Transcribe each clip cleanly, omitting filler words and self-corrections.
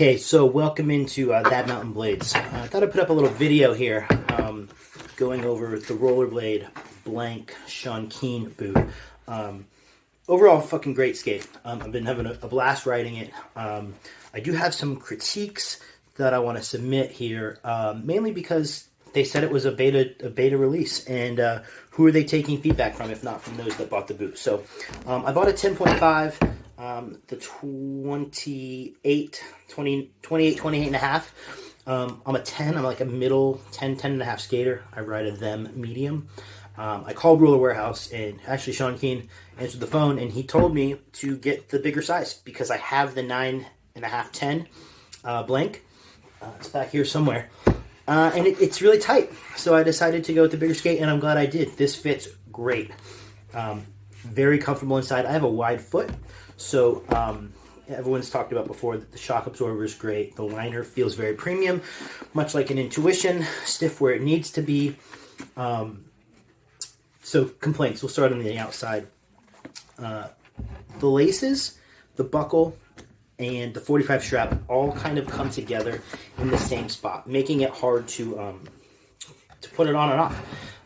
Okay, so welcome into That Mountain Blades. I thought I'd put up a little video here going over the Rollerblade blank Sean Keane boot. Overall, fucking great skate. I've been having a blast riding it. I do have some critiques that I want to submit here, mainly because they said it was a beta release, and who are they taking feedback from if not from those that bought the boot? So I bought a 10.5. The 28 and a half. I'm a 10. I'm like a middle 10 and a half skater. I ride a them medium. I called Roller Warehouse, and actually Sean Keane answered the phone, and he told me to get the bigger size because I have the 9 and a half 10 blank. It's back here somewhere. And it's really tight. So I decided to go with the bigger skate, and I'm glad I did. This fits great. Very comfortable inside. I have a wide foot. So everyone's talked about before that the shock absorber is great. The liner feels very premium, much like an Intuition, stiff where it needs to be. So complaints, we'll start on the outside. The laces, the buckle, and the 45 strap all kind of come together in the same spot, making it hard to put it on and off.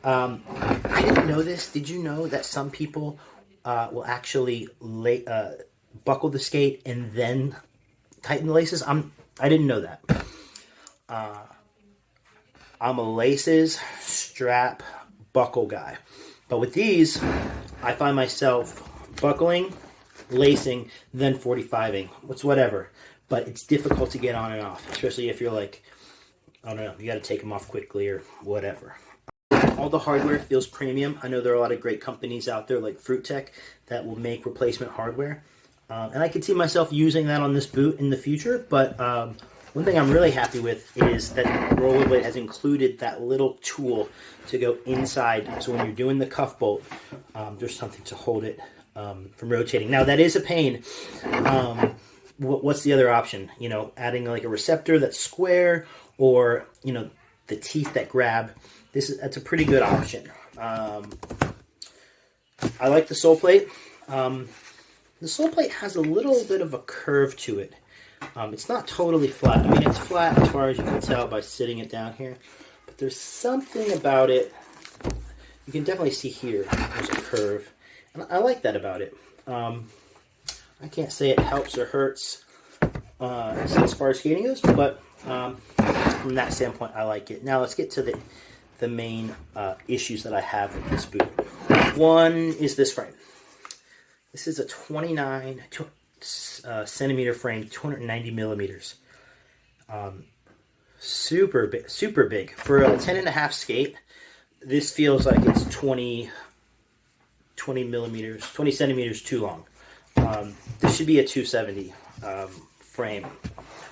I didn't know this. Did you know that some people will actually buckle the skate and then tighten the laces? I didn't know that. I'm a laces, strap, buckle guy. But with these, I find myself buckling, lacing, then 45ing. It's whatever. But it's difficult to get on and off, especially if you're like, I don't know, you got to take them off quickly or whatever. All the hardware feels premium. I know there are a lot of great companies out there like Fruit Tech that will make replacement hardware. And I could see myself using that on this boot in the future. But one thing I'm really happy with is that Rollerblade has included that little tool to go inside. So when you're doing the cuff bolt, there's something to hold it from rotating. Now, that is a pain. What's the other option? You know, adding like a receptor that's square, or, you know, the teeth that grab. That's a pretty good option. I like the sole plate. The sole plate has a little bit of a curve to it. It's not totally flat. I mean, it's flat as far as you can tell by sitting it down here. But there's something about it. You can definitely see here there's a curve. And I like that about it. I can't say it helps or hurts as far as skating goes, but from that standpoint, I like it. Now let's get to the main issues that I have with this boot. One is this frame. This is a 29 centimeter frame, 290 millimeters. Super big. For a 10 and a half skate, this feels like it's 20 centimeters too long. This should be a 270 frame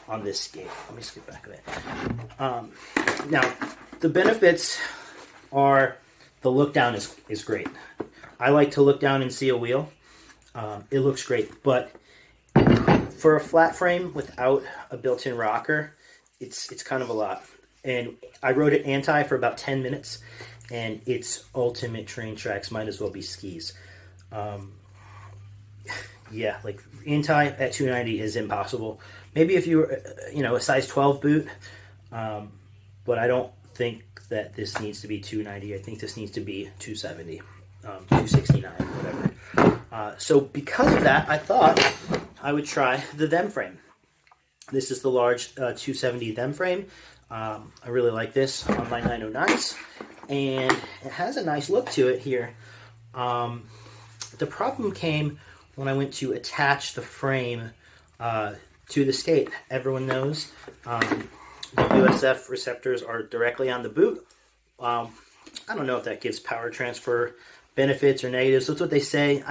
on this skate. Let me just get back to that. Now, the benefits are the look down is great. I like to look down and see a wheel. It looks great, but for a flat frame without a built-in rocker, it's kind of a lot. And I rode it anti for about 10 minutes, and its ultimate train tracks might as well be skis. Yeah, like anti at 290 is impossible. Maybe if you were, a size 12 boot, but I don't think that this needs to be 290. I think this needs to be 270, 269, whatever. So because of that, I thought I would try the them frame. This is the large 270 them frame. I really like this on my 909s, and it has a nice look to it here. The problem came when I went to attach the frame to the skate. Everyone knows the USF receptors are directly on the boot. I don't know if that gives power transfer benefits or negatives. That's what they say.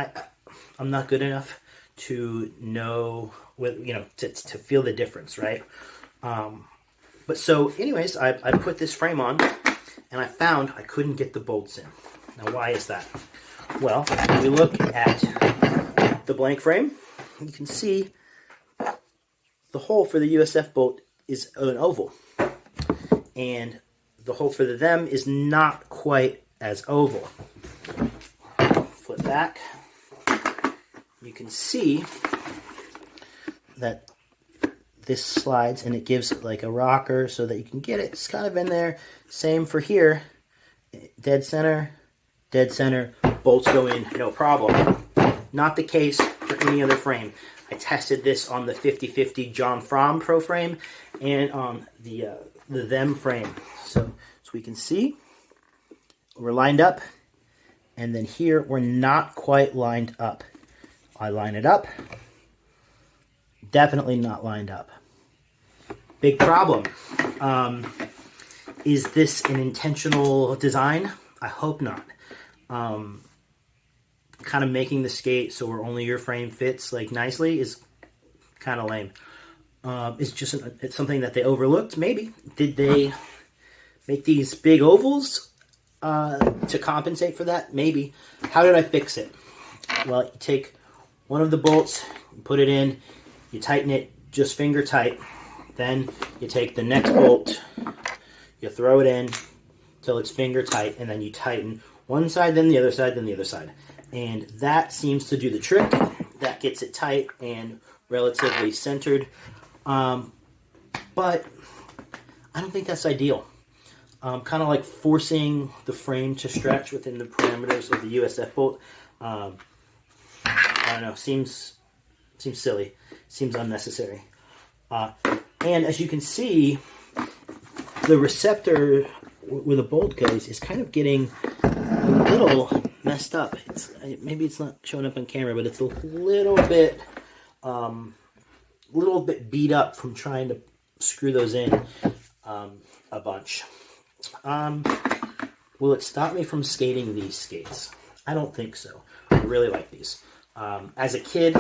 I'm not good enough to know, to feel the difference, right? But so, anyways, I put this frame on, and I found I couldn't get the bolts in. Now, why is that? Well, when we look at the blank frame, you can see the hole for the USF bolt is an oval, and the hole for the them is not quite as oval. Flip back. You can see that this slides and it gives like a rocker so that you can get it. It's kind of in there. Same for here. Dead center, bolts go in, no problem. Not the case for any other frame. I tested this on the 5050 John Fromm Pro frame and on the Them frame. So we can see we're lined up, and then here we're not quite lined up. I line it up, definitely not lined up. Big problem. Is this an intentional design? I hope not. Kind of making the skate so where only your frame fits like nicely is kind of lame. It's just it's something that they overlooked, maybe. Did they make these big ovals to compensate for that? Maybe. How did I fix it? Well, you take one of the bolts, you put it in, you tighten it just finger tight. Then you take the next bolt, you throw it in till it's finger tight, and then you tighten one side, then the other side, then the other side. And that seems to do the trick. That gets it tight and relatively centered. But I don't think that's ideal. Kind of like forcing the frame to stretch within the parameters of the USF bolt. I don't know, seems silly, seems unnecessary. And as you can see, the receptor where the bolt goes is kind of getting a little messed up. Maybe it's not showing up on camera, but it's a little bit beat up from trying to screw those in a bunch. Will it stop me from skating these skates? I don't think so. I really like these. As a kid,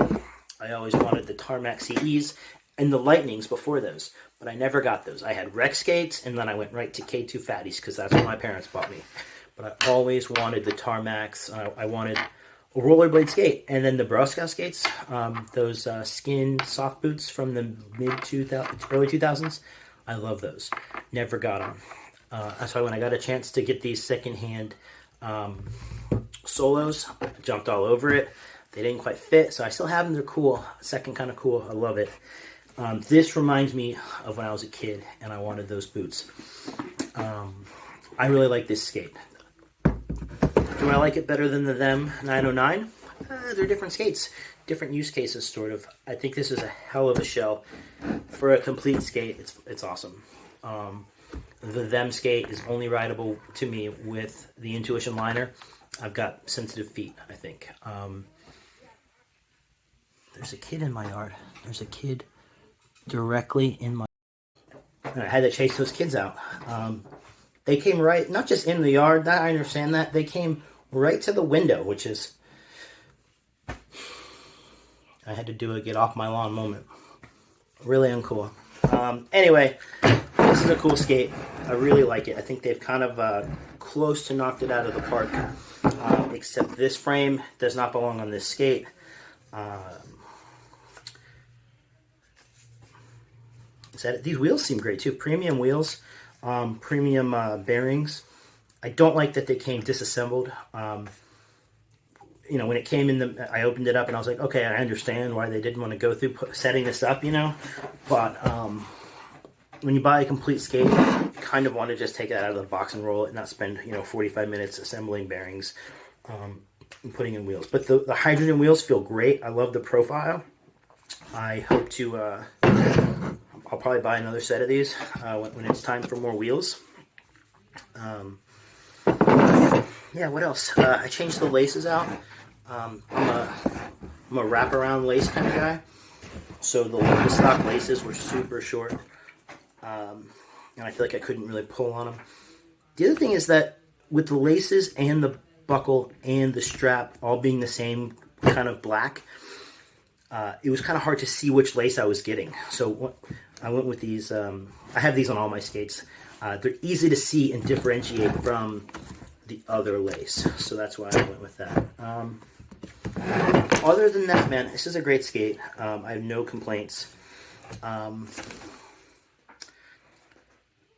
I always wanted the Tarmac CEs and the Lightnings before those, but I never got those. I had Rec skates, and then I went right to K2 Fatties because that's what my parents bought me. But I always wanted the Tarmacs. I wanted a rollerblade skate, and then the Bro Scout skates, those skin soft boots from the early 2000s. I love those. Never got them. That's why when I got a chance to get these secondhand Solos, I jumped all over it. They didn't quite fit, so I still have them. They're cool. Second kind of cool. I love it. This reminds me of when I was a kid and I wanted those boots. I really like this skate. Do I like it better than the Them 909? They're different skates, different use cases, sort of. I think this is a hell of a shell for a complete skate. It's awesome. The Them skate is only rideable to me with the Intuition liner. I've got sensitive feet, I think. There's a kid in my yard. There's a kid directly in my... I had to chase those kids out. They came right, not just in the yard, that I understand that. They came right to the window, which is... I had to do a get off my lawn moment. Really uncool. Anyway, this is a cool skate. I really like it. I think they've kind of close to knocked it out of the park. Except this frame does not belong on this skate. These wheels seem great too. Premium wheels, premium bearings. I don't like that they came disassembled. You know, when it came in, I opened it up and I was like, okay, I understand why they didn't want to go through setting this up, you know. But when you buy a complete skate, you kind of want to just take it out of the box and roll it and not spend, 45 minutes assembling bearings and putting in wheels. But the hydrogen wheels feel great. I love the profile. I hope to... I'll probably buy another set of these when it's time for more wheels. Yeah, what else? I changed the laces out. I'm a wraparound lace kind of guy. So the stock laces were super short. And I feel like I couldn't really pull on them. The other thing is that with the laces and the buckle and the strap all being the same kind of black, it was kind of hard to see which lace I was getting. So I went with these. I have these on all my skates. They're easy to see and differentiate from the other lace. So that's why I went with that. Other than that, man, this is a great skate. I have no complaints.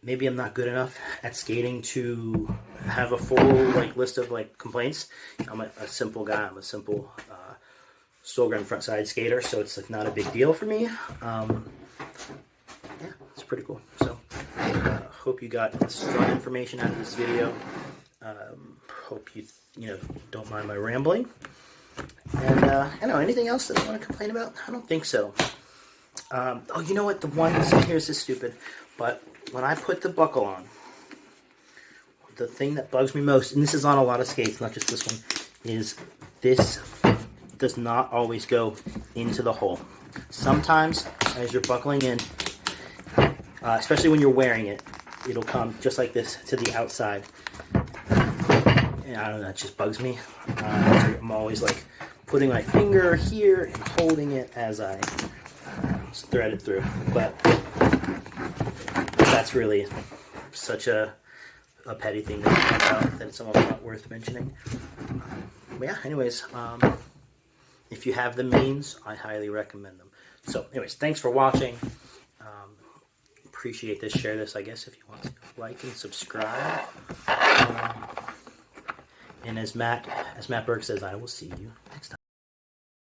Maybe I'm not good enough at skating to have a full list of complaints. I'm a simple guy. I'm a simple Stolgren front side skater, so it's not a big deal for me. pretty cool. So hope you got some information out of this video. Hope you don't mind my rambling. And I don't know, anything else that I want to complain about? I don't think so. Oh, you know what? The one here's is stupid, but when I put the buckle on, the thing that bugs me most, and this is on a lot of skates, not just this one, is this does not always go into the hole. Sometimes, as you're buckling in, especially when you're wearing it, it'll come just like this to the outside. And I don't know, it just bugs me. So I'm always like putting my finger here and holding it as I thread it through. But that's really such a petty thing to think about that it's almost not worth mentioning. But yeah, anyways, if you have the means, I highly recommend them. So anyways, thanks for watching. Appreciate this. Share this, I guess, if you want to. Like and subscribe. And as Matt Berg says, I will see you next time.